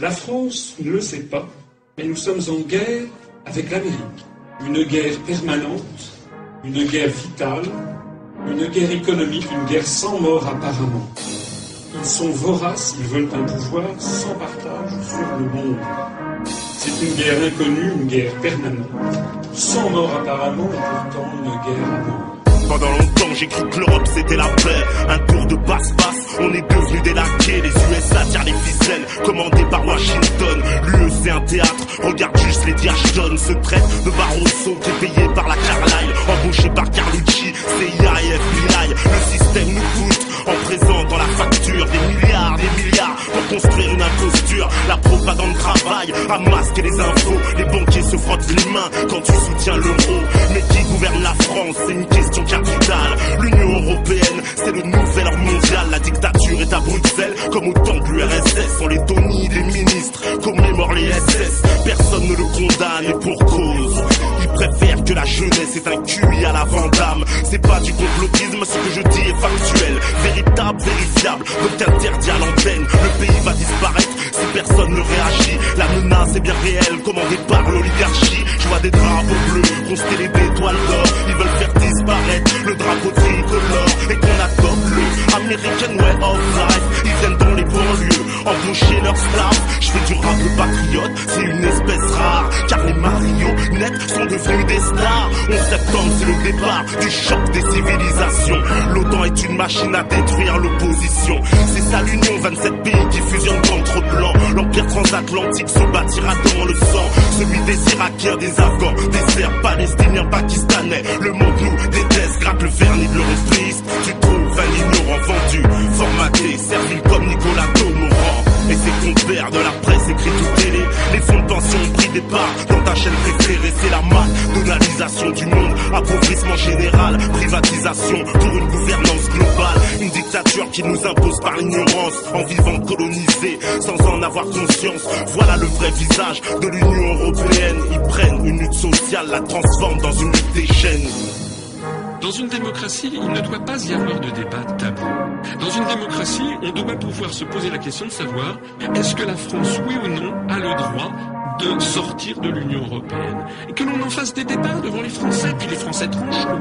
La France ne le sait pas, mais nous sommes en guerre avec l'Amérique. Une guerre permanente, une guerre vitale, une guerre économique, une guerre sans mort apparemment. Ils sont voraces, ils veulent un pouvoir sans partage sur le monde. C'est une guerre inconnue, une guerre permanente, sans mort apparemment et pourtant une guerre à mort. Pendant longtemps j'ai cru que l'Europe c'était la paix. Un tour de passe-passe, on est devenus des laquais. Les USA tirent les ficelles, commandés par Washington. L'UE c'est un théâtre, regarde juste les Ashton. Se traite de Barroso qui est payé par la Carlyle, embauché par Carlucci, CIA et FBI. Le système nous coûte en présentant la facture des milliards pour construire une imposture. La propagande travaille à masquer les infos. Les banquiers se frottent les mains quand tu soutiens l'euro. Mais qui gouverne la France, c'est une question capitale. L'Union européenne, c'est le nouvel ordre mondial. La dictature est à Bruxelles, comme au temps de l'URSS. En Lettonie, des ministres commémorent les SS. Personne ne le condamne et pour cause. Ils préfèrent que la jeunesse est un QI à la Vandame. C'est pas du complotisme, ce que je dis est factuel, véritable, vérifiable, donc interdit à l'antenne. Le pays va disparaître si personne ne réagit. La menace est bien réelle, commandée par l'oligarchie. Je vois des drapeaux bleus constellés d'étoiles d'or. Ils veulent faire disparaître le drapeau tricolore et qu'on adopte le American Way of Life. Ils viennent dans les banlieues, embaucher leur staff. Je fais du rap patriote, c'est une espèce rare, car les marionnettes sont devenus des stars. 11 septembre, c'est le départ du choc des civilisations. L'OTAN est une machine à détruire l'opposition. C'est ça l'Union, 27 pays qui fusionnent contre blanc. L'empire transatlantique se bâtira dans le sang. Celui des Irakiens, des Afghans, des Serbes, Palestiniens, Pakistanais. Le monde nous déteste, gratte le vernis de l'européiste. Tu trouves un ignorant vendu, formaté, servi comme Nicolas Tomorand. Et ses compères de la presse écrite ou télé, les fonds de pension ont pris des parts dans ta chaîne préférée. C'est la McDonaldisation du monde, appauvrissement général, privatisation pour une gouvernance globale. Une dictature qui nous impose par l'ignorance, en vivant colonisé sans en avoir conscience. Voilà le vrai visage de l'Union européenne. Ils prennent une lutte sociale, la transforment dans une lutte des chaînes. Dans une démocratie, il ne doit pas y avoir de débat tabou. Dans une démocratie, on doit pouvoir se poser la question de savoir est-ce que la France, oui ou non, a le droit de sortir de l'Union européenne. Et que l'on en fasse des débats devant les Français, puis les Français trancheront.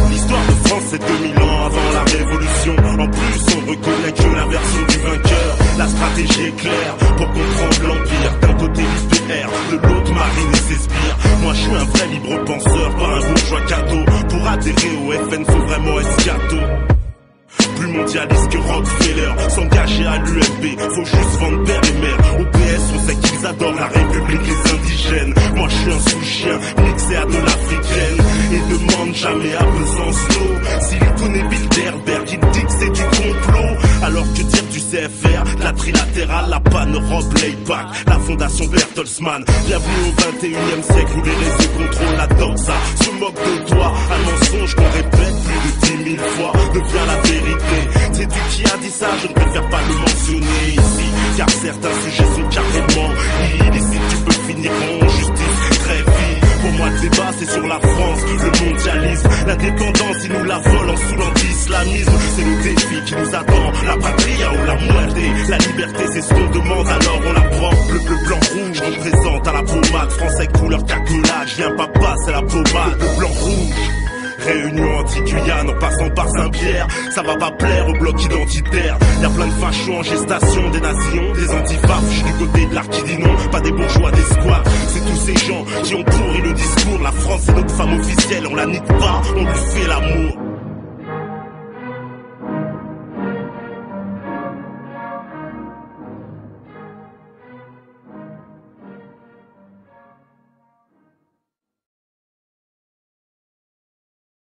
L'histoire de France c'est 2000 ans avant la Révolution. En plus on reconnaît que la version du vainqueur. La stratégie est claire pour comprendre l'Empire. D'un côté l'UPR, de l'autre Marine et ses sbires. Moi je suis un vrai libre penseur, pas un bourgeois cadeau. Pour adhérer au FN faut vraiment être scato. Plus mondialiste que Rockefeller, s'engager à l'UMP, faut juste vendre père et mère. Au PS on sait qu'ils adorent la République, les indigènes. Moi je suis un sous-chien, mixé à de l'africaine. Et demande jamais à Besançon s'il connaît Bilderberg, il dit que c'est du complot. Alors que dire du CFR, la trilatérale, la pan-Europe, l'AIPAC, la fondation Bertelsmann. Bienvenue au 21e siècle où les réseaux contrôlent la doxa. Se moque de toi, un mensonge qu'on répète plus de 10 000 fois devient la vérité. Sais-tu qui a dit ça? Je ne préfère pas le mentionner ici, car certains sujets sont carrément illicites. Tu peux finir en justice très vite. Pour moi le débat c'est sur la France, le mondialisme. L'indépendance ils nous la volent en sous l'anti-islamisme. C'est le défi qui nous attend, la patria ou la muerte. La liberté c'est ce qu'on demande alors on la prend. Le bleu, blanc, rouge représente à la pommade. Français couleur cacolage, viens papa c'est la pommade. Le blanc, rouge réunion anti-Guyane en passant par Saint-Pierre. Ça va pas plaire au bloc identitaire. Y'a plein de fachos en gestation, des nations, des antifas. Je suis du côté de l'arc qui dit non, pas des bourgeois, des squats. C'est tous ces gens qui ont pourri le discours. La France c'est notre femme officielle, on la nique pas, on lui fait l'amour.